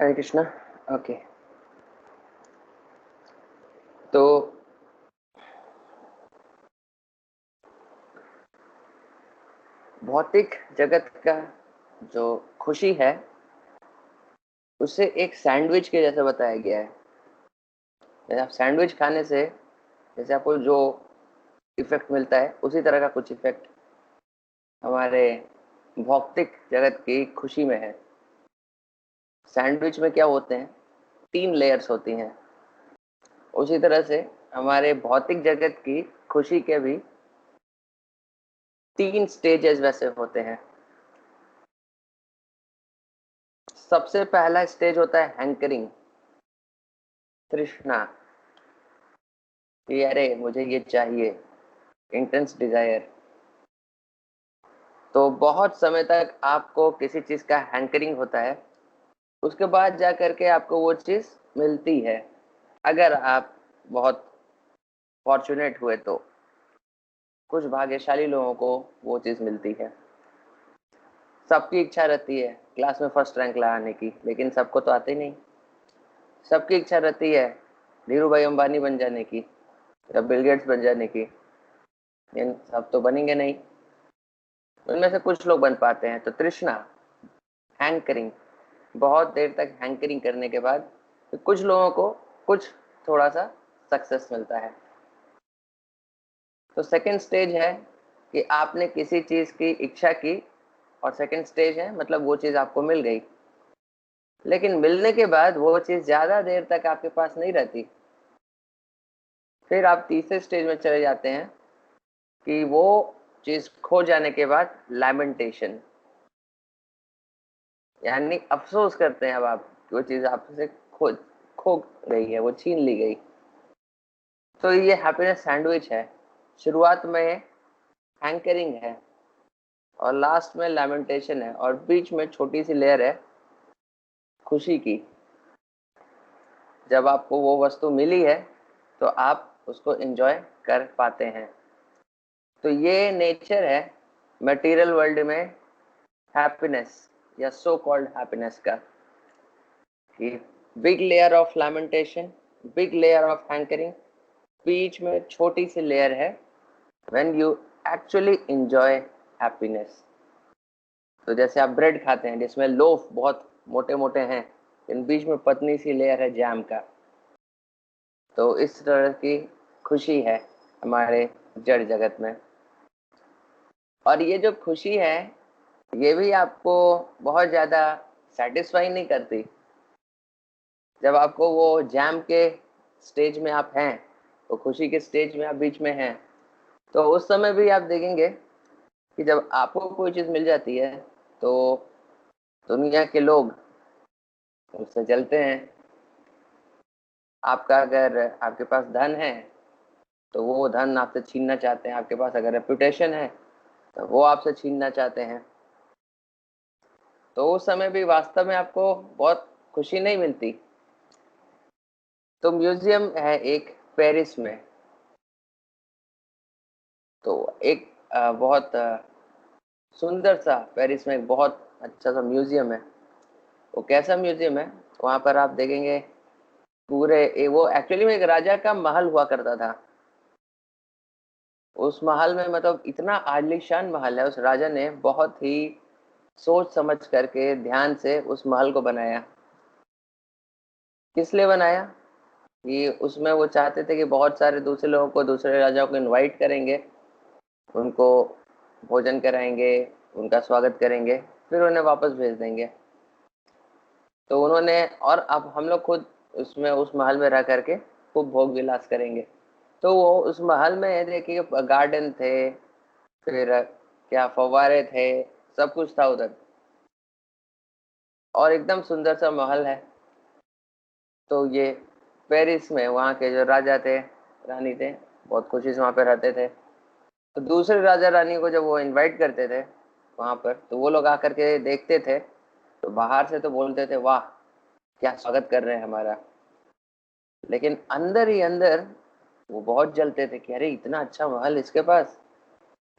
हरे Krishna. Okay, तो भौतिक जगत का जो खुशी है उसे एक सैंडविच के जैसा बताया गया है। जैसे आप सैंडविच खाने से जैसे आपको जो इफेक्ट मिलता है उसी तरह का कुछ इफेक्ट हमारे भौतिक जगत की खुशी में है। सैंडविच में क्या होते हैं, 3 लेयर्स होती हैं। उसी तरह से हमारे भौतिक जगत की खुशी के भी 3 स्टेजेस वैसे होते हैं। सबसे पहला स्टेज होता है हैंकरिंग, तृष्णा, कि अरे मुझे ये चाहिए, इंटेंस डिजायर। तो बहुत समय तक आपको किसी चीज का हैंकरिंग होता है, उसके बाद जा करके आपको वो चीज मिलती है। अगर आप बहुत फॉर्चुनेट हुए तो कुछ भाग्यशाली लोगों को वो चीज मिलती है। सबकी इच्छा रहती है क्लास में फर्स्ट रैंक लाने की, लेकिन सबको तो आते ही नहीं। सबकी इच्छा रहती है धीरू भाई अंबानी बन जाने की या बिल गेट्स बन जाने की, लेकिन सब तो बनेंगे नहीं। उनमें से कुछ लोग बन पाते हैं। तो तृष्णा, हैंकरिंग, बहुत देर तक हैंकरिंग करने के बाद कुछ लोगों को कुछ थोड़ा सा सक्सेस मिलता है। तो सेकंड स्टेज है कि आपने किसी चीज की इच्छा की, और सेकंड स्टेज है मतलब वो चीज आपको मिल गई, लेकिन मिलने के बाद वो चीज ज्यादा देर तक आपके पास नहीं रहती। फिर आप तीसरे स्टेज में चले जाते हैं कि वो चीज खो जाने के बाद लैमेंटेशन, यानी अफसोस करते हैं अब आप कि वो चीज आपसे खो खो गई है, वो छीन ली गई। तो ये हैप्पीनेस सैंडविच है। शुरुआत में हैंकरिंग है और लास्ट में लैमेंटेशन है, और बीच में छोटी सी लेयर है खुशी की। जब आपको वो वस्तु मिली है तो आप उसको एंजॉय कर पाते हैं। तो ये नेचर है मटेरियल वर्ल्ड में हैप्पीनेस या सो कॉल्ड हैप्पीनेस का, कि big layer of lamentation, big layer of hankering, बीच में छोटी सी लेयर है when you actually enjoy happiness. तो जैसे आप ब्रेड खाते हैं जिसमें लोफ बहुत मोटे मोटे हैं, इन बीच में पतली सी लेयर है जैम का। तो इस तरह की खुशी है हमारे जड़ जगत में। और ये जो खुशी है ये भी आपको बहुत ज्यादा सेटिस्फाई नहीं करती। जब आपको वो जैम के स्टेज में आप हैं, तो खुशी के स्टेज में आप बीच में हैं, तो उस समय भी आप देखेंगे कि जब आपको कोई चीज मिल जाती है तो दुनिया के लोग उससे जलते हैं। आपका अगर आपके पास धन है तो वो धन आपसे छीनना चाहते हैं, आपके पास अगर रेपुटेशन है तो वो आपसे छीनना चाहते हैं। तो उस समय भी वास्तव में आपको बहुत खुशी नहीं मिलती। तो म्यूजियम है एक पेरिस में, तो एक बहुत सुंदर सा पेरिस में एक बहुत अच्छा सा म्यूजियम है। वो कैसा म्यूजियम है, वहां पर आप देखेंगे पूरे वो एक्चुअली में एक राजा का महल हुआ करता था। उस महल में मतलब इतना आलीशान महल है, उस राजा ने बहुत ही सोच समझ करके ध्यान से उस महल को बनाया। किस लिए बनाया, कि उसमें वो चाहते थे कि बहुत सारे दूसरे लोगों को, दूसरे राजाओं को इनवाइट करेंगे, उनको भोजन कराएंगे, उनका स्वागत करेंगे, फिर उन्हें वापस भेज देंगे। तो उन्होंने, और अब हम लोग खुद उसमें उस महल में रह करके खूब भोग विलास करेंगे। तो वो उस महल में देखिए गार्डन थे, फिर क्या फव्वारे थे, सब कुछ था उधर, और एकदम सुंदर सा महल है। तो ये पेरिस में वहाँ के जो राजा थे, रानी थे, बहुत खुशी से वहाँ पे रहते थे। तो दूसरे राजा रानी को जब वो इनवाइट करते थे वहां पर, तो वो लोग आकर के देखते थे, तो बाहर से तो बोलते थे वाह क्या स्वागत कर रहे हैं हमारा, लेकिन अंदर ही अंदर वो बहुत जलते थे कि अरे इतना अच्छा महल इसके पास,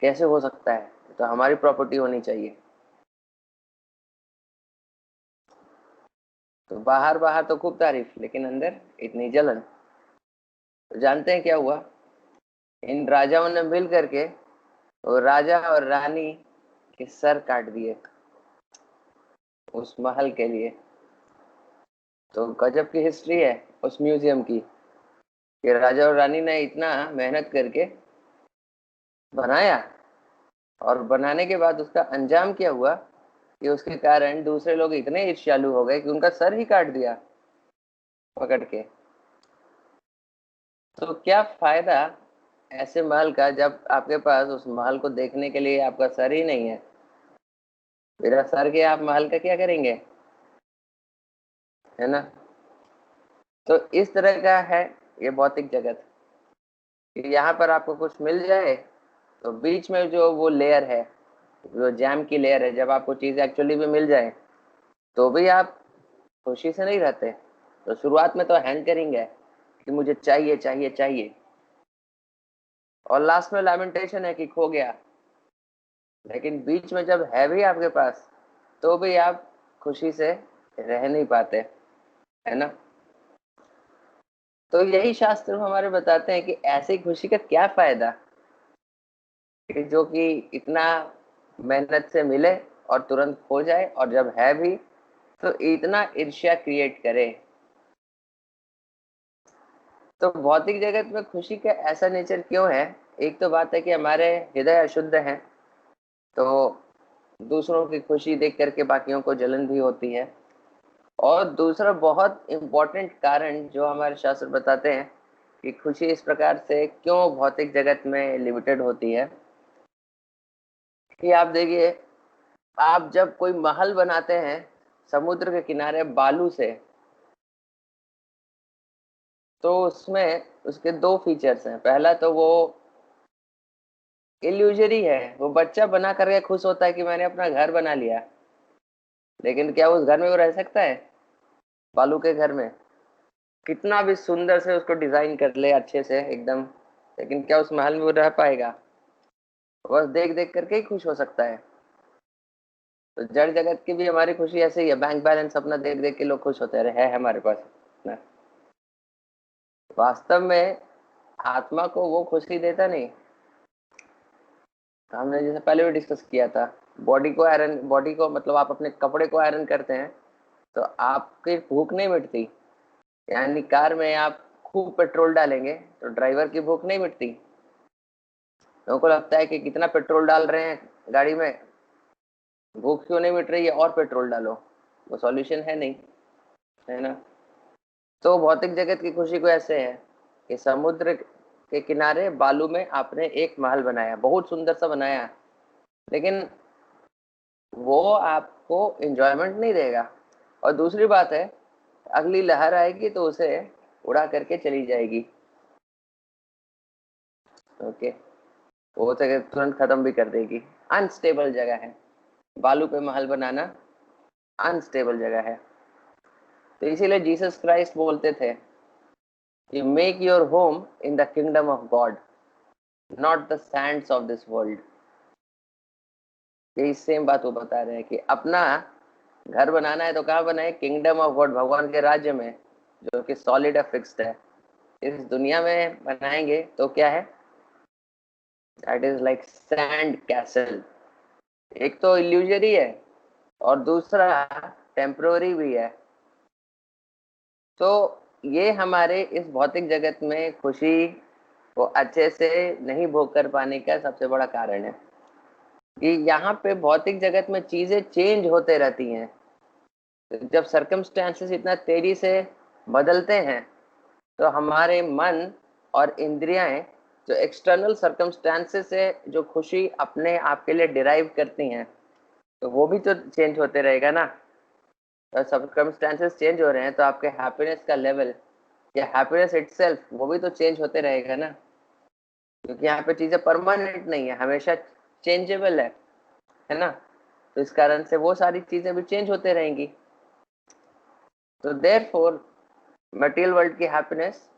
कैसे हो सकता है, तो हमारी प्रॉपर्टी होनी चाहिए। तो बाहर बाहर तो खूब तारीफ, लेकिन अंदर इतनी जलन। तो जानते हैं क्या हुआ? इन राजाओं ने मिल करके वो राजा और रानी के सर काट दिए उस महल के लिए। तो गजब की हिस्ट्री है उस म्यूजियम की, कि राजा और रानी ने इतना मेहनत करके बनाया, और बनाने के बाद उसका अंजाम क्या हुआ कि उसके कारण दूसरे लोग इतने ईर्ष्यालु हो गए कि उनका सर ही काट दिया पकड़ के। तो क्या फायदा ऐसे महल का जब आपके पास उस महल को देखने के लिए आपका सर ही नहीं है? बिना सर के आप महल का क्या करेंगे, है ना? तो इस तरह का है ये भौतिक जगत, कि यहाँ पर आपको कुछ मिल जाए तो बीच में जो वो लेयर है, जो जैम की लेयर है, जब आपको चीज एक्चुअली भी मिल जाए तो भी आप खुशी से नहीं रहते। तो शुरुआत में तो हैंकरिंग है कि मुझे चाहिए चाहिए चाहिए, और लास्ट में लैमेंटेशन है कि खो गया। लेकिन बीच में जब है भी आपके पास तो भी आप खुशी से रह नहीं पाते, है ना? तो यही शास्त्र हमारे बताते हैं कि ऐसी खुशी का क्या फायदा कि जो कि इतना मेहनत से मिले और तुरंत खो जाए, और जब है भी तो इतना ईर्ष्या क्रिएट करे। तो भौतिक जगत में खुशी का ऐसा नेचर क्यों है? एक तो बात है कि हमारे हृदय अशुद्ध हैं, तो दूसरों की खुशी देख करके बाकियों को जलन भी होती है। और दूसरा बहुत इंपॉर्टेंट कारण जो हमारे शास्त्र बताते हैं कि खुशी इस प्रकार से क्यों भौतिक जगत में लिमिटेड होती है, कि आप देखिए, आप जब कोई महल बनाते हैं समुद्र के किनारे बालू से, तो उसमें उसके दो फीचर्स हैं। पहला तो वो इल्यूजरी है, वो बच्चा बना करके खुश होता है कि मैंने अपना घर बना लिया, लेकिन क्या उस घर में वो रह सकता है? बालू के घर में कितना भी सुंदर से उसको डिजाइन कर ले अच्छे से एकदम, लेकिन क्या उस महल में वो रह पाएगा? बस देख देख करके ही खुश हो सकता है। तो जड़ जगत की भी हमारी खुशी ऐसे ही है, बैंक बैलेंस अपना देख देख के लोग खुश होते रहे है हमारे पास ना। वास्तव में आत्मा को वो खुशी देता नहीं। तो हमने जैसे पहले भी डिस्कस किया था, बॉडी को मतलब आप अपने कपड़े को आयरन करते हैं तो आपकी भूख नहीं मिटती। यानी कार में आप खूब पेट्रोल डालेंगे तो ड्राइवर की भूख नहीं मिटती। लोगों को लगता है कि कितना पेट्रोल डाल रहे हैं गाड़ी में, भूख क्यों नहीं मिट रही है, और पेट्रोल डालो। वो सॉल्यूशन है नहीं, है ना? तो भौतिक जगत की खुशी को ऐसे है कि समुद्र के किनारे बालू में आपने एक महल बनाया, बहुत सुंदर सा बनाया, लेकिन वो आपको एंजॉयमेंट नहीं देगा। और दूसरी बात है, अगली लहर आएगी तो उसे उड़ा करके चली जाएगी। ओके, वो उसे तुरंत खत्म भी कर देगी। अनस्टेबल जगह है, बालू पे महल बनाना अनस्टेबल जगह है। तो इसीलिए जीसस क्राइस्ट बोलते थे कि make your home in the kingdom of God, not the Sands of this world. यही सेम बात वो बता रहे हैं कि अपना घर बनाना है तो कहाँ बनाए? किंगडम ऑफ गॉड, भगवान के राज्य में, जो कि सॉलिड है, फिक्स्ड है। इस दुनिया में बनाएंगे तो क्या है? That is like sand castle. एक तो इल्यूजरी है और दूसरा टेम्पररी भी है। तो ये हमारे इस भौतिक जगत में खुशी को अच्छे से नहीं भोग कर पाने का सबसे बड़ा कारण है कि यहाँ पे भौतिक जगत में चीजें चेंज होते रहती हैं। जब सरकमस्टेंसेस इतना तेजी से बदलते हैं तो हमारे मन और इंद्रियां जो एक्सटर्नल सरकमस्टेंसेस से जो खुशी अपने आप के लिए डिराइव करती हैं, तो वो भी तो चेंज होते रहेगा ना। तो सरकमस्टेंसेस चेंज हो रहे हैं तो आपके हैप्पीनेस का लेवल या हैप्पीनेस इटसेल्फ वो भी तो चेंज होते रहेगा ना, क्योंकि यहाँ पे चीजें परमानेंट नहीं है, हमेशा चेंजेबल है ना? तो इस कारण से वो सारी चीजें भी चेंज होते रहेंगी। तो देयरफॉर मटेरियल वर्ल्ड की happiness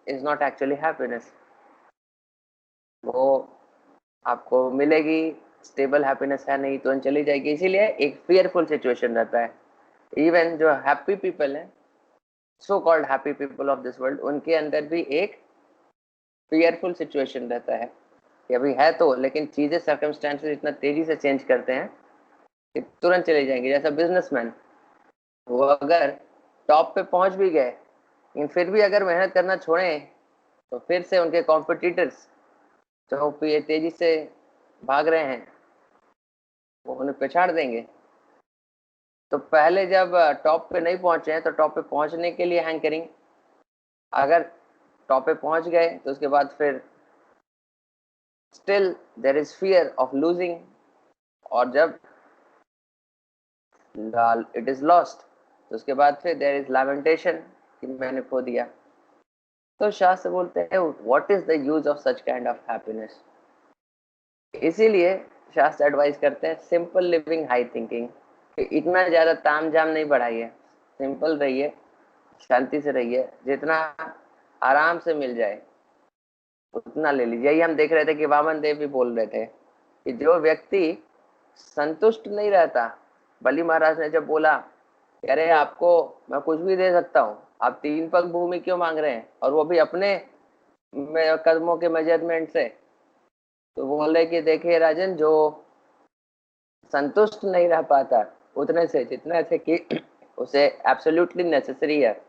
is not actually happiness. वो आपको मिलेगी, स्टेबल हैप्पीनेस है नहीं, तुरंत चली जाएगी। इसीलिए एक फियरफुल सिचुएशन रहता है इवन जो हैप्पी पीपल है, so called happy people of this world, उनके अंदर भी एक फियरफुल सिचुएशन रहता है कि अभी है तो, लेकिन चीजें सर्कमस्टेंसेस इतना तेजी से चेंज करते हैं कि तुरंत चले जाएंगे। जैसा बिजनेसमैन, वो अगर टॉप पे पहुंच भी गए लेकिन फिर भी अगर मेहनत करना छोड़े तो फिर से उनके कॉम्पिटिटर्स जो तेजी से भाग रहे हैं वो उन्हें पछाड़ देंगे। तो पहले जब टॉप पे नहीं पहुंचे हैं तो टॉप पे पहुंचने के लिए हैंकरिंग, अगर टॉप पे पहुंच गए तो उसके बाद फिर still there is fear of losing, और जब इट इज लॉस्ट तो उसके बाद फिर देयर इज लैमेंटेशन कि मैंने खो दिया। तो शास्त्र बोलते हैं what is the use of such kind of happiness. इसीलिए शास्त्र एडवाइस करते हैं सिंपल लिविंग हाई थिंकिंग, कि इतना ज्यादा ताम झाम नहीं बढ़ाइए, सिंपल रहिए, शांति से रहिए, जितना आराम से मिल जाए उतना ले लीजिए। यही हम देख रहे थे कि वामन देव भी बोल रहे थे कि जो व्यक्ति संतुष्ट नहीं रहता, बलि महाराज ने जब बोला कि अरे आपको मैं कुछ भी दे सकता हूँ, आप 3 पग भूमि क्यों मांग रहे हैं, और वो भी अपने कदमों के मेजरमेंट से, तो बोल रहे कि देखिए राजन, जो संतुष्ट नहीं रह पाता उतने से जितने से कि उसे एब्सोल्युटली नेसेसरी है,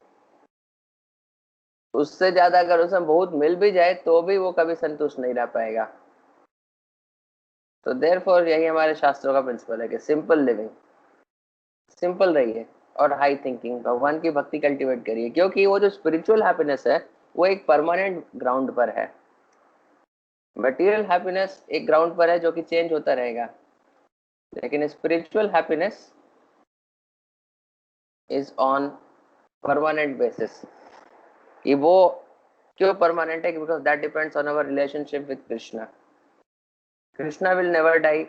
उससे ज्यादा अगर उसे बहुत मिल भी जाए तो भी वो कभी संतुष्ट नहीं रह पाएगा। तो देयरफॉर यही हमारे शास्त्रों का प्रिंसिपल है कि सिंपल लिविंग, सिंपल रहिए और हाई थिंकिंग, भगवान की भक्ति कल्टीवेट करिए, क्योंकि वो जो स्पिरिचुअल हैप्पीनेस है वो एक परमानेंट ग्राउंड पर है। मटेरियल हैप्पीनेस एक ग्राउंड पर है जो कि चेंज होता रहेगा, लेकिन spiritual happiness is on permanent basis. कि वो क्यों परमानेंट है, because that depends on our relationship with Krishna. Krishna will never die,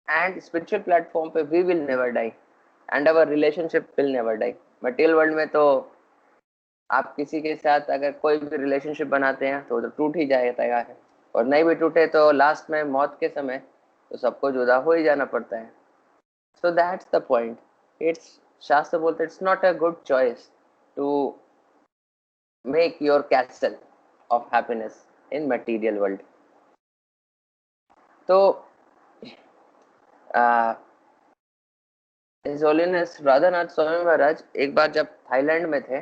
and spiritual platform पे we will never die, and our relationship will never die. Material world में तो आप किसी के साथ अगर कोई भी रिलेशनशिप बनाते हैं तो टूट ही जाता है, और नहीं भी टूटे तो लास्ट में मौत के समय तो सबको जुदा हो ही जाना पड़ता है। So that's the point. It's, शास्त्र बोलते it's not a good choice to make your castle of happiness in material world. तो हिज होलीनेस राधानाथ स्वामी महाराज एक बार जब थाईलैंड में थे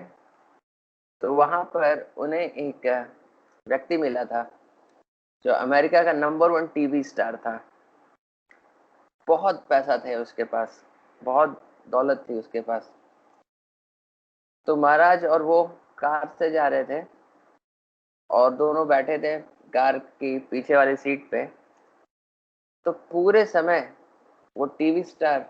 तो वहां पर उन्हें एक व्यक्ति मिला था जो अमेरिका का नंबर 1 टीवी स्टार था। बहुत पैसा थे उसके पास, बहुत दौलत थी उसके पास। तो महाराज और वो कार से जा रहे थे और दोनों बैठे थे कार की पीछे वाली सीट पे। तो पूरे समय वो टीवी स्टार,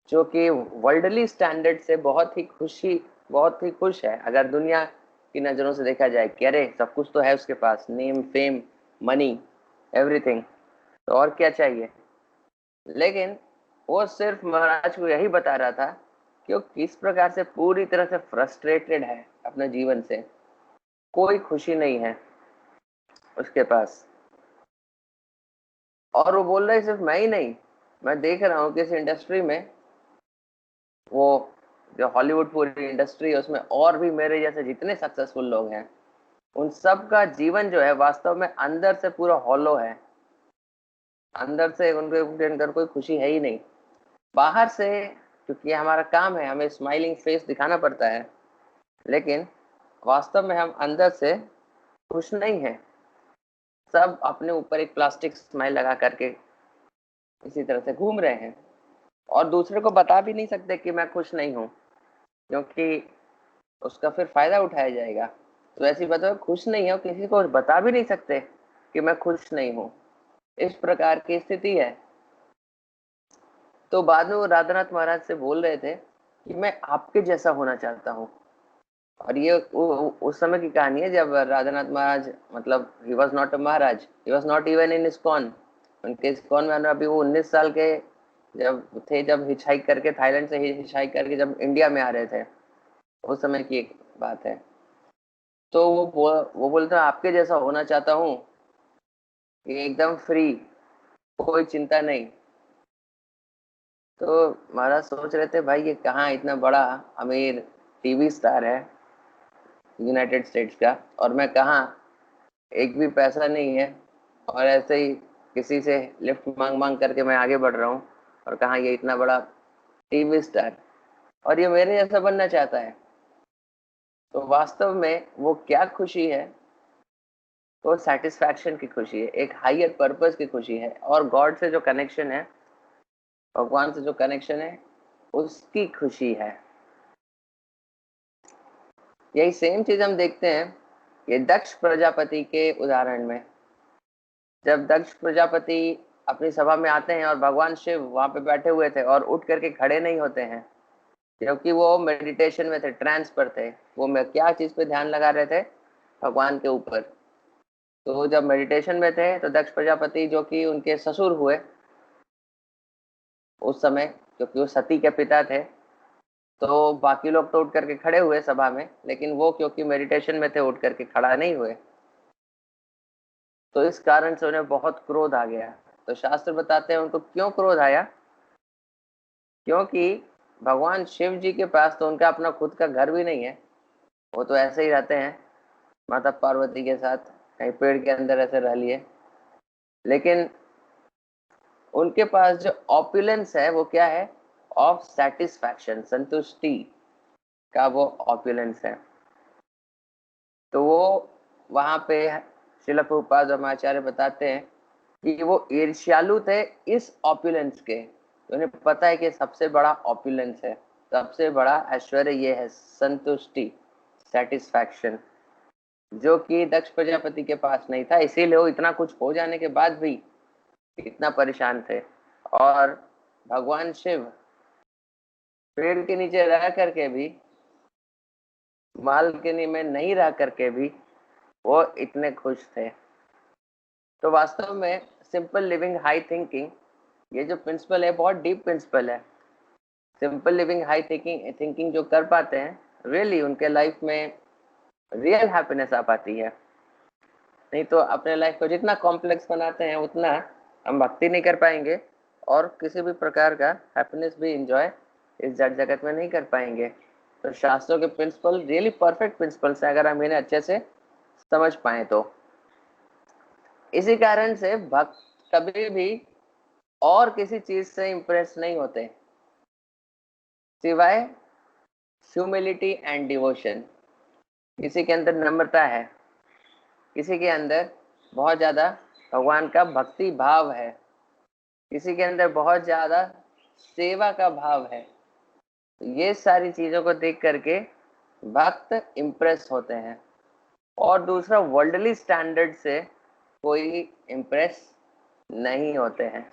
जो कि वर्ल्डली स्टैंडर्ड से बहुत ही खुश है, अगर दुनिया की नजरों से देखा जाए कि अरे सब कुछ तो है उसके पास, नेम फेम मनी एवरीथिंग, तो और क्या चाहिए। लेकिन वो सिर्फ महाराज को यही बता रहा था कि वो किस प्रकार से पूरी तरह से फ्रस्ट्रेटेड है अपने जीवन से, कोई खुशी नहीं है उसके पास। और वो बोल रहा है सिर्फ मैं ही नहीं, मैं देख रहा हूँ कि इस इंडस्ट्री में, वो जो हॉलीवुड पूरी इंडस्ट्री है उसमें और भी मेरे जैसे जितने सक्सेसफुल लोग हैं, उन सब का जीवन जो है वास्तव में अंदर से पूरा हॉलो है। अंदर से उनके अंदर कोई खुशी है ही नहीं। बाहर से क्योंकि ये हमारा काम है, हमें स्माइलिंग फेस दिखाना पड़ता है, लेकिन वास्तव में हम अंदर से खुश नहीं है। सब अपने ऊपर एक प्लास्टिक स्माइल लगा करके इसी तरह से घूम रहे हैं, और दूसरे को बता भी नहीं सकते कि मैं खुश नहीं हूँ, क्योंकि उसका फिर फायदा उठाया जाएगा। तो ऐसी बताओ खुश नहीं हो, किसी को बता भी नहीं सकते कि मैं खुश नहीं हूँ। इस प्रकार की स्थिति है। तो बाद में वो राधानाथ महाराज से बोल रहे थे कि मैं आपके जैसा होना चाहता हूँ। और ये उस समय की कहानी है जब राधानाथ महाराज, मतलब he was not a Maharaj, he was not even in ISKCON. उनके इस्कॉन में अभी वो 19 साल के जब थे, जब हिचहाइक करके थाईलैंड से हिचहाइक करके जब इंडिया में आ रहे थे, उस समय की एक बात है। तो वो बोलते हैं आपके जैसा होना चाहता हूँ, कि एकदम फ्री, कोई चिंता नहीं। तो महाराज सोच रहे थे भाई ये कहाँ इतना बड़ा अमीर टीवी स्टार है यूनाइटेड स्टेट्स का, और मैं कहाँ, एक भी पैसा नहीं है, और ऐसे ही किसी से लिफ्ट मांग मांग करके मैं आगे बढ़ रहा हूँ, और कहाँ ये इतना बड़ा टीवी स्टार, और ये मेरे जैसा बनना चाहता है। तो वास्तव में वो क्या खुशी है, तो सेटिस्फैक्शन की खुशी है, एक हायर पर्पस की खुशी है, और गॉड से जो कनेक्शन है, भगवान से जो कनेक्शन है, उसकी खुशी है। यही सेम चीज हम देखते हैं ये दक्ष प्रजापति के उदाहरण में। जब दक्ष प्रजापति अपनी सभा में आते हैं और भगवान शिव वहां पे बैठे हुए थे और उठ करके खड़े नहीं होते हैं, क्योंकि वो मेडिटेशन में थे, ट्रांस पर थे। वो में क्या चीज पे ध्यान लगा रहे थे, भगवान के ऊपर। तो जब मेडिटेशन में थे तो दक्ष प्रजापति जो कि उनके ससुर हुए उस समय, क्योंकि वो सती के पिता थे, तो बाकी लोग तो उठ करके खड़े हुए सभा में, लेकिन वो क्योंकि मेडिटेशन में थे उठ करके खड़ा नहीं हुए। तो इस कारण से उन्हें बहुत क्रोध आ गया। तो शास्त्र बताते हैं उनको क्यों क्रोध आया, क्योंकि भगवान शिव जी के पास तो उनका अपना खुद का घर भी नहीं है। वो तो ऐसे ही रहते हैं माता पार्वती के साथ, कहीं पेड़ के अंदर ऐसे रह लिए। लेकिन उनके पास जो ऑपुलेंस है वो क्या है, ऑफ सेटिस्फैक्शन, संतुष्टि का वो ऑपुलेंस है। तो वो वहां पे श्रील प्रभुपाद ब्रह्माचार्य बताते हैं कि वो ईर्ष्यालु थे इस ऑपुलेंस के। तो उन्हें पता है कि सबसे बड़ा ऑपुलेंस है, सबसे बड़ा ऐश्वर्य ये है, संतुष्टि, सेटिस्फैक्शन, जो कि दक्ष प्रजापति के पास नहीं था। इसीलिए वो इतना कुछ हो जाने के बाद भी इतना परेशान थे। और भगवान शिव पेड़ के नीचे रह करके भी, बालकनी में नहीं रह करके भी वो इतने खुश थे। तो वास्तव में सिंपल लिविंग हाई थिंकिंग, ये जो प्रिंसिपल है बहुत डीप प्रिंसिपल है। Simple living high thinking thinking जो कर पाते हैं, रियली उनके लाइफ में रियल हैप्पीनेस आ पाती है। नहीं तो अपने लाइफ को जितना कॉम्प्लेक्स बनाते हैं उतना हम भक्ति नहीं कर पाएंगे, और किसी भी प्रकार का हैप्पीनेस भी इंजॉय इस जड़ जगत में नहीं कर पाएंगे। तो शास्त्रों के प्रिंसिपल रियली परफेक्ट प्रिंसिपल्स हैं, अगर हम इन्हें अच्छे से समझ पाए तो। इसी कारण से भक्त कभी भी और किसी चीज से इंप्रेस नहीं होते सिवाय ह्यूमिलिटी एंड डिवोशन। किसी के अंदर नम्रता है, किसी के अंदर बहुत ज्यादा भगवान का भक्ति भाव है, किसी के अंदर बहुत ज्यादा सेवा का भाव है। तो ये सारी चीजों को देख करके भक्त इंप्रेस होते हैं, और दूसरा वर्ल्डली स्टैंडर्ड से कोई इंप्रेस नहीं होते हैं।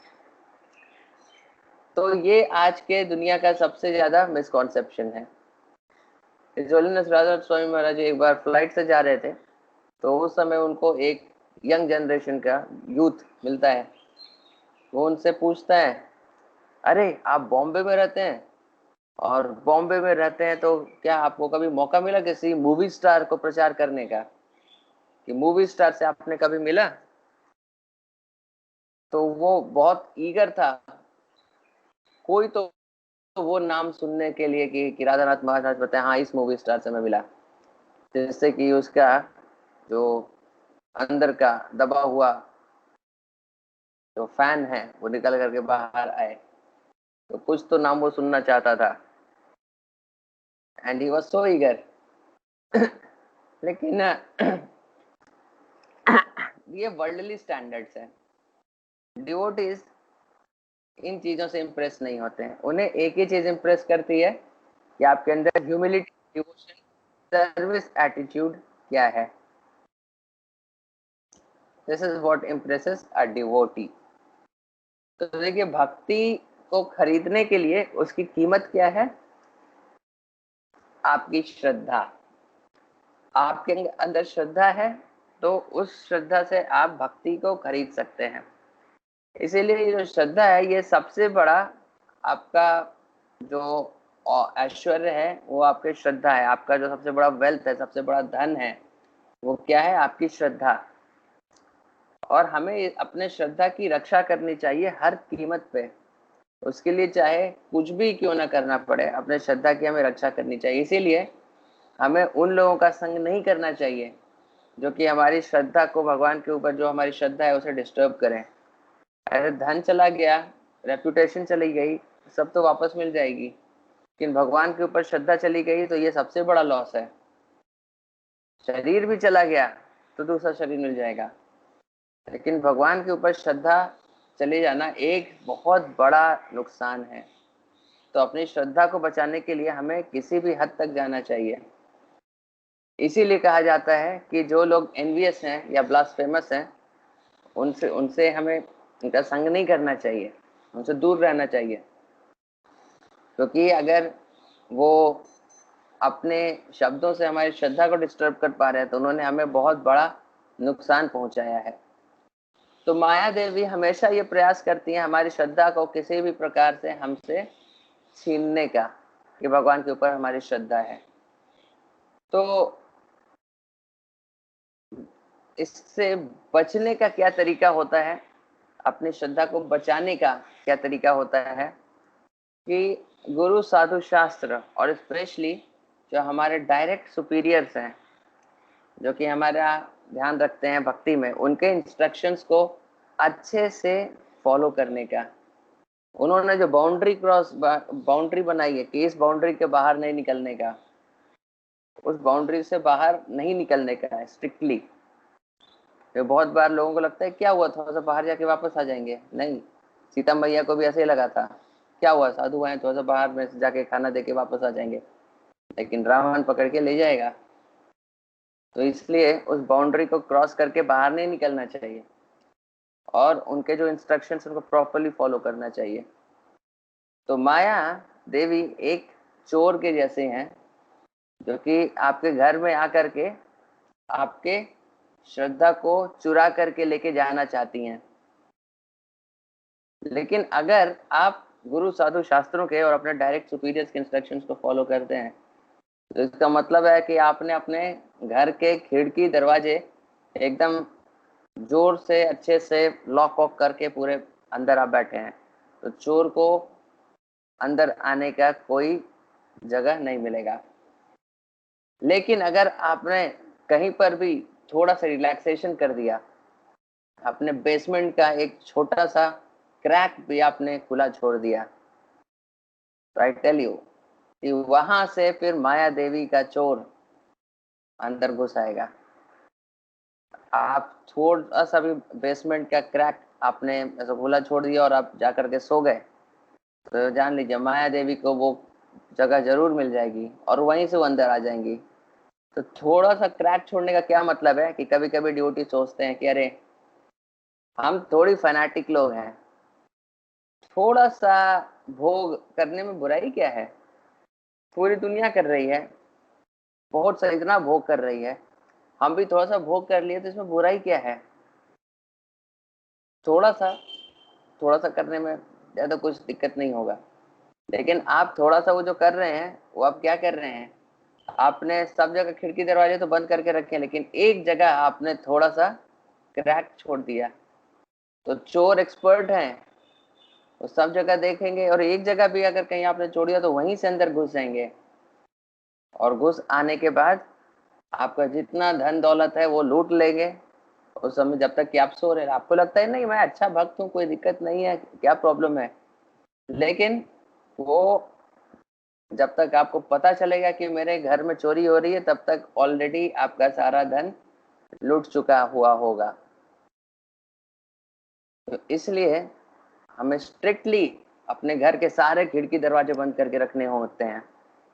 तो ये आज के दुनिया का सबसे ज्यादा मिसकॉन्सेप्शन है। राजा स्वामी महाराज एक बार फ्लाइट से जा रहे थे, तो उस समय उनको एक यंग जनरेशन का यूथ मिलता है। वो उनसे पूछता है, अरे आप बॉम्बे में रहते हैं, और बॉम्बे में रहते हैं तो क्या आपको कभी मौका मिला किसी मूवी स्टार को प्रचार करने का, कि मूवी स्टार से आपने कभी मिला? तो वो बहुत ईगर था, कोई तो वो नाम सुनने के लिए कि राधानाथ महाराज बताए हाँ इस मूवी स्टार से मैं मिला, जिससे कि उसका जो अंदर का दबा हुआ जो फैन है वो निकल करके बाहर आए। तो कुछ तो नाम वो सुनना चाहता था, and he was so eager. लेकिन ये वर्ल्डली स्टैंडर्ड्स है। डिवोटीज इन चीजों से इंप्रेस नहीं होते हैं। उन्हें एक ही चीज इंप्रेस करती है कि आपके अंदर ह्यूमिलिटी, डिवोशन, सर्विस एटीट्यूड क्या है। This is what impresses a devotee. तो देखिए भक्ति को खरीदने के लिए उसकी कीमत क्या है, आपकी श्रद्धा। आपके अंदर श्रद्धा है तो उस श्रद्धा से आप भक्ति को खरीद सकते हैं। इसीलिए जो श्रद्धा है ये सबसे बड़ा आपका जो ऐश्वर्य है वो आपकी श्रद्धा है। आपका जो सबसे बड़ा वेल्थ है, सबसे बड़ा धन है, वो क्या है, आपकी श्रद्धा। और हमें अपने श्रद्धा की रक्षा करनी चाहिए हर कीमत पे। उसके लिए चाहे कुछ भी क्यों ना करना पड़े, अपने श्रद्धा की हमें रक्षा करनी चाहिए। इसीलिए हमें उन लोगों का संग नहीं करना चाहिए जो कि हमारी श्रद्धा को, भगवान के ऊपर जो हमारी श्रद्धा है उसे डिस्टर्ब करें। अरे धन चला गया, रेपुटेशन चली गई, सब तो वापस मिल जाएगी, लेकिन भगवान के ऊपर श्रद्धा चली गई तो ये सबसे बड़ा लॉस है। शरीर भी चला गया तो दूसरा शरीर मिल जाएगा, लेकिन भगवान के ऊपर श्रद्धा चले जाना एक बहुत बड़ा नुकसान है। तो अपनी श्रद्धा को बचाने के लिए हमें किसी भी हद तक जाना चाहिए। इसीलिए कहा जाता है कि जो लोग एनवियस हैं या ब्लास्फेमस हैं, उनसे उनसे हमें उनका संग नहीं करना चाहिए, उनसे दूर रहना चाहिए। क्योंकि अगर वो अपने शब्दों से हमारी श्रद्धा को डिस्टर्ब कर पा रहे हैं तो उन्होंने हमें बहुत बड़ा नुकसान पहुंचाया है। तो माया देवी हमेशा ये प्रयास करती हैं हमारी श्रद्धा को किसी भी प्रकार से हमसे छीनने का, कि भगवान के ऊपर हमारी श्रद्धा है। तो इससे बचने का क्या तरीका होता है, अपनी श्रद्धा को बचाने का क्या तरीका होता है, कि गुरु साधु शास्त्र और स्पेशली जो हमारे डायरेक्ट सुपीरियर्स हैं, जो कि हमारा ध्यान रखते हैं भक्ति में, उनके इंस्ट्रक्शंस को अच्छे से फॉलो करने का। उन्होंने जो बाउंड्री बनाई है कि इस बाउंड्री के बाहर नहीं निकलने का, उस बाउंड्री से बाहर नहीं निकलने का है स्ट्रिक्टली। तो बहुत बार लोगों को लगता है क्या हुआ, थोड़ा सा बाहर जाके वापस आ जाएंगे। नहीं, सीता मैया को भी ऐसे ही लगा था, क्या हुआ साधु आए थोड़ा सा बाहर में जाके खाना दे के वापस आ जाएंगे, लेकिन रावण पकड़ के ले जाएगा। तो इसलिए उस बाउंड्री को क्रॉस करके बाहर नहीं निकलना चाहिए और उनके जो इंस्ट्रक्शंस उनको प्रॉपरली फॉलो करना चाहिए। तो माया देवी एक चोर के जैसे हैं जो कि आपके घर में आकर के आपके श्रद्धा को चुरा करके लेके जाना चाहती हैं। लेकिन अगर आप गुरु साधु शास्त्रों के और अपने डायरेक्ट सुपीरियर्स के इंस्ट्रक्शंस को फॉलो करते हैं तो इसका मतलब है कि आपने अपने घर के खिड़की दरवाजे एकदम जोर से अच्छे से लॉक वॉक करके पूरे अंदर आप बैठे हैं, तो चोर को अंदर आने का कोई जगह नहीं मिलेगा। लेकिन अगर आपने कहीं पर भी थोड़ा सा रिलैक्सेशन कर दिया, अपने बेसमेंट का एक छोटा सा क्रैक भी आपने खुला छोड़ दिया, तो आई टेल यू कि वहां से फिर माया देवी का चोर अंदर घुस आएगा। आप थोड़ा सा भी बेसमेंट का क्रैक आपने ऐसा खुला छोड़ दिया और आप जाकर के सो गए, तो जान लीजिए माया देवी को वो जगह जरूर मिल जाएगी और वहीं से वो अंदर आ जाएंगी। तो थोड़ा सा क्रैक छोड़ने का क्या मतलब है कि कभी कभी ड्यूटी सोचते हैं कि अरे हम थोड़ी फैनाटिक लोग हैं, थोड़ा सा भोग करने में बुराई क्या है, पूरी दुनिया कर रही है, बहुत सा इतना भोग कर रही है, हम भी थोड़ा सा भोग कर लिए तो इसमें बुराई क्या है। थोड़ा सा थोड़ा सा करने में ज्यादा कुछ दिक्कत नहीं होगा। लेकिन आप थोड़ा सा वो जो कर रहे हैं वो आप क्या कर रहे हैं, आपने सब जगह खिड़की दरवाजे तो बंद करके रखे हैं लेकिन एक जगह आपने थोड़ा सा क्रैक छोड़ दिया। तो चोर एक्सपर्ट हैं, वो सब जगह देखेंगे और एक जगह भी अगर कहीं आपने छोड़ दिया तो वहीं से अंदर घुस जाएंगे और घुस आने के बाद आपका जितना धन दौलत है वो लूट लेंगे। उस समय जब तक कि आप सो रहे, आपको लगता है नहीं मैं अच्छा भक्त हूँ, कोई दिक्कत नहीं है, क्या प्रॉब्लम है। लेकिन वो जब तक आपको पता चलेगा कि मेरे घर में चोरी हो रही है तब तक ऑलरेडी आपका सारा धन लूट चुका हुआ होगा। तो इसलिए हमें स्ट्रिक्टली अपने घर के सारे खिड़की दरवाजे बंद करके रखने होते हैं।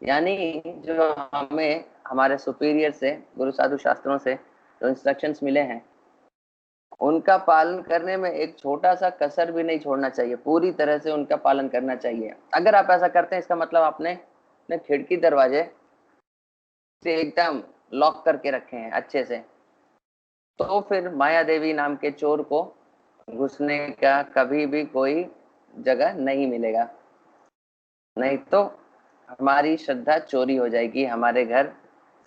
यानी जो हमें हमारे सुपीरियर से, गुरु साधु शास्त्रों से जो इंस्ट्रक्शंस मिले हैं उनका पालन करने में एक छोटा सा कसर भी नहीं छोड़ना चाहिए, पूरी तरह से उनका पालन करना चाहिए। अगर आप ऐसा करते हैं इसका मतलब आपने अपने खिड़की दरवाजे से एकदम लॉक करके रखे हैं अच्छे से, तो फिर माया देवी नाम के चोर को घुसने का कभी भी कोई जगह नहीं मिलेगा। नहीं तो हमारी श्रद्धा चोरी हो जाएगी हमारे घर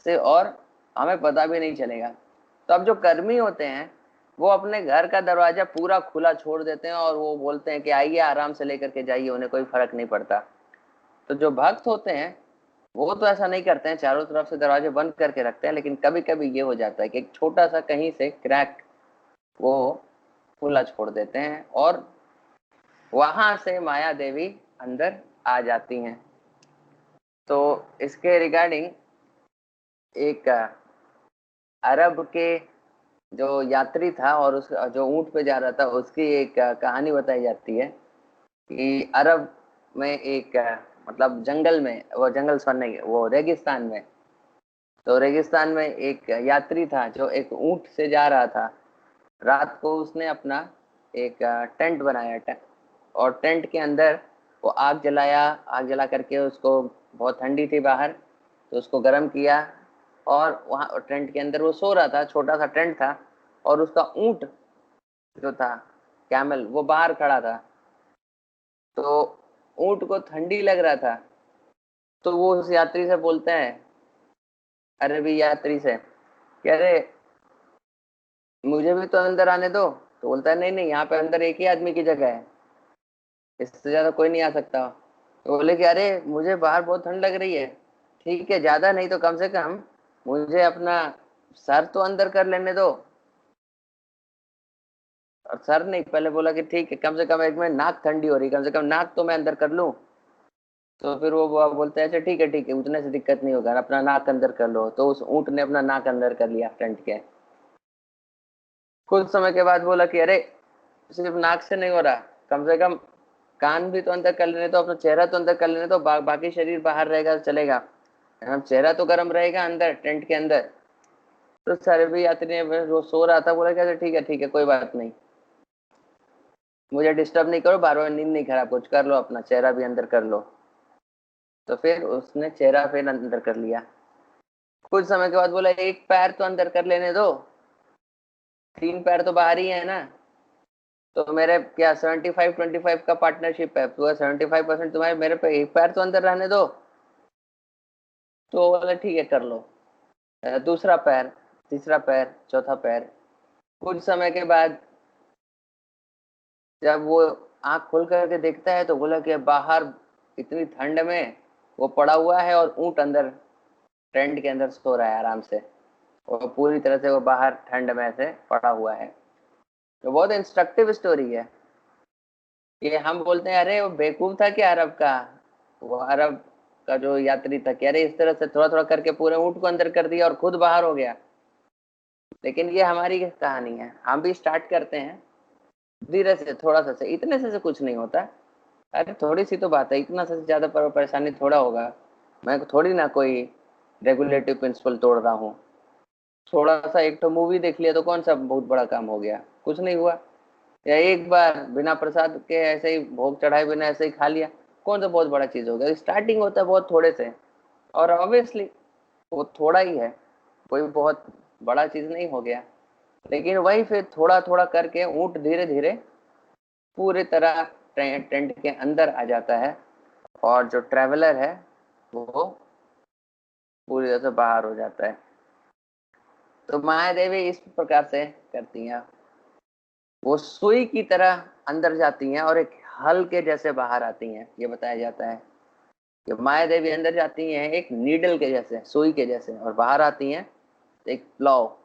से और हमें पता भी नहीं चलेगा। तो अब जो कर्मी होते हैं वो अपने घर का दरवाजा पूरा खुला छोड़ देते हैं और वो बोलते हैं कि आइए आराम से लेकर के जाइए, उन्हें कोई फर्क नहीं पड़ता। तो जो भक्त होते हैं वो तो ऐसा नहीं करते हैं, चारों तरफ से दरवाजे बंद करके रखते हैं, लेकिन कभी कभी ये हो जाता है कि एक छोटा सा कहीं से क्रैक वो खुला छोड़ देते हैं और वहां से माया देवी अंदर आ जाती हैं। तो इसके रिगार्डिंग एक अरब के जो यात्री था और उस जो ऊंट पे जा रहा था, उसकी एक कहानी बताई जाती है कि अरब में एक मतलब जंगल में, वो जंगल सुनने वो रेगिस्तान में, तो रेगिस्तान में एक यात्री था जो एक ऊंट से जा रहा था। रात को उसने अपना एक टेंट बनाया, और टेंट के अंदर वो आग जलाया। आग जला करके उसको, बहुत ठंडी थी बाहर, तो उसको गर्म किया और वहाँ टेंट के अंदर वो सो रहा था। छोटा सा टेंट था और उसका ऊंट जो था, कैमल, वो बाहर खड़ा था। तो ऊंट को ठंडी लग रहा था, तो वो उस यात्री से बोलते हैं, अरबी यात्री से, कह रहे मुझे भी तो अंदर आने दो। तो बोलता है नहीं नहीं, यहाँ पे अंदर एक ही आदमी की जगह है, इससे ज्यादा कोई नहीं आ सकता। तो बोले कि अरे मुझे बाहर बहुत ठंड लग रही है, ठीक है ज्यादा नहीं तो कम से कम मुझे अपना सर तो अंदर कर लेने दो। और सर नहीं, पहले बोला कि ठीक है कम से कम, एक में नाक ठंडी हो रही, कम से कम नाक तो मैं अंदर कर लूं। तो फिर वो बोलते हैं अच्छा ठीक है, उतने से दिक्कत नहीं होगा, अपना नाक अंदर कर लो। तो उस ऊंट ने अपना नाक अंदर कर लिया टेंट के। कुछ समय के बाद बोला कि अरे सिर्फ नाक से नहीं हो रहा, कम से कम कान भी तो अंदर कर लेने, तो अपना चेहरा तो अंदर कर लेने, तो बाकी शरीर बाहर रहेगा तो चलेगा, हम चेहरा तो गर्म रहेगा अंदर टेंट के अंदर। तो सारे भी यात्री ने, वो सो रहा था, बोला कि अच्छा ठीक है कोई बात नहीं, मुझे डिस्टर्ब नहीं करो, बार बार नींद नहीं खराब, कुछ कर लो, अपना चेहरा भी अंदर कर लो। तो फिर उसने चेहरा फिर अंदर कर लिया। कुछ समय के बाद बोला एक पैर तो अंदर कर लेने दो, 3 पैर तो बाहर ही है ना। तो मेरे क्या 75-25 का पार्टनरशिप है, पूरा 75% तुम्हारे, मेरे पे एक पैर तो अंदर रहने दो। तो वो बोला ठीक है कर लो। दूसरा पैर, तीसरा पैर, चौथा पैर। कुछ समय के बाद जब वो आंख खोल करके देखता है तो बोला कि बाहर इतनी ठंड में वो पड़ा हुआ है और ऊंट अंदर टेंट के अंदर सो रहा है आराम से, और पूरी तरह से वो बाहर ठंड में से पड़ा हुआ है। तो बहुत इंस्ट्रक्टिव स्टोरी है। ये हम बोलते हैं अरे वो बेवकूफ था क्या अरब का, वो अरब का जो यात्री था, कि अरे इस तरह से थोड़ा थोड़ा करके पूरे ऊंट को अंदर कर दिया और खुद बाहर हो गया। लेकिन ये हमारी कहानी है, हम भी स्टार्ट करते हैं धीरे से, थोड़ा सा से, इतने से कुछ नहीं होता। अरे थोड़ी सी तो बात है, इतना से ज्यादा परेशानी थोड़ा होगा। मैं थोड़ी ना कोई रेगुलेटिव प्रिंसिपल तोड़ रहा हूँ। थोड़ा सा एक तो मूवी देख लिया तो कौन सा बहुत बड़ा काम हो गया, कुछ नहीं हुआ। या एक बार बिना प्रसाद के ऐसे ही भोग चढ़ाए बिना ऐसे ही खा लिया, कौन सा बहुत बड़ा चीज हो गया। स्टार्टिंग होता है बहुत थोड़े से, और ऑब्वियसली वो थोड़ा ही है, कोई बहुत बड़ा चीज नहीं हो गया। लेकिन वही फिर थोड़ा थोड़ा करके ऊंट धीरे धीरे पूरी तरह टेंट के अंदर आ जाता है, और जो ट्रेवलर है वो पूरी तरह से बाहर हो जाता है। तो माया देवी इस प्रकार से करती हैं, वो सुई की तरह अंदर जाती हैं और एक हल के जैसे बाहर आती हैं। ये बताया जाता है कि माया देवी अंदर जाती हैं एक नीडल के जैसे, सुई के जैसे, और बाहर आती हैं एक प्लाव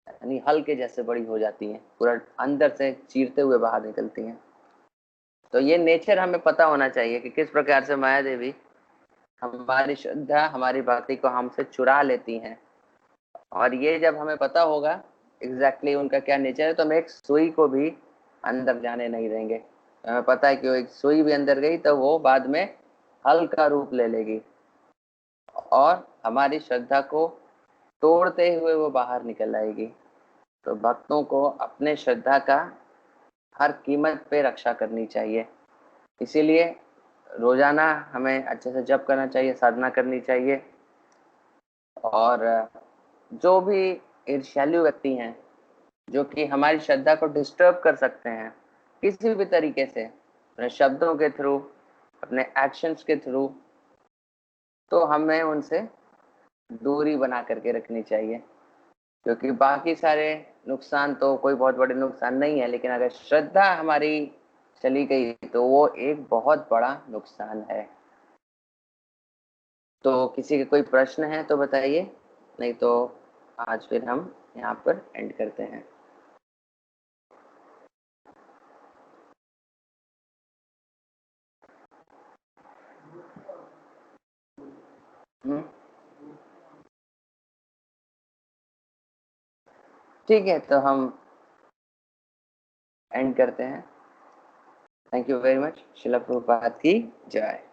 यानी हल के जैसे बड़ी हो जाती हैं, पूरा अंदर से चीरते हुए बाहर निकलती हैं। तो ये नेचर हमें पता होना चाहिए कि किस प्रकार से माया देवी हमारी श्रद्धा, हमारी भक्ति को हमसे चुरा लेती हैं। और ये जब हमें पता होगा एग्जैक्टली उनका क्या नेचर है, तो हम एक सुई को भी अंदर जाने नहीं देंगे। हमें पता है कि वो एक सुई भी अंदर गई तो वो बाद में हल का रूप ले लेगी और हमारी श्रद्धा को तोड़ते हुए वो बाहर निकल आएगी। तो भक्तों को अपने श्रद्धा का हर कीमत पे रक्षा करनी चाहिए। इसीलिए रोजाना हमें अच्छे से जप करना चाहिए, साधना करनी चाहिए। और जो भी ईर्ष्यालु व्यक्ति हैं, जो कि हमारी श्रद्धा को डिस्टर्ब कर सकते हैं किसी भी तरीके से, अपने शब्दों के थ्रू, अपने एक्शंस के थ्रू, तो हमें उनसे दूरी बना करके रखनी चाहिए। क्योंकि बाकी सारे नुकसान तो कोई बहुत बड़े नुकसान नहीं है, लेकिन अगर श्रद्धा हमारी चली गई तो वो एक बहुत बड़ा नुकसान है। तो किसी के कोई प्रश्न है तो बताइए, नहीं तो आज फिर हम यहाँ पर एंड करते हैं। ठीक है, तो हम एंड करते हैं। Thank you very much. शिला प्रभुपाद की जय।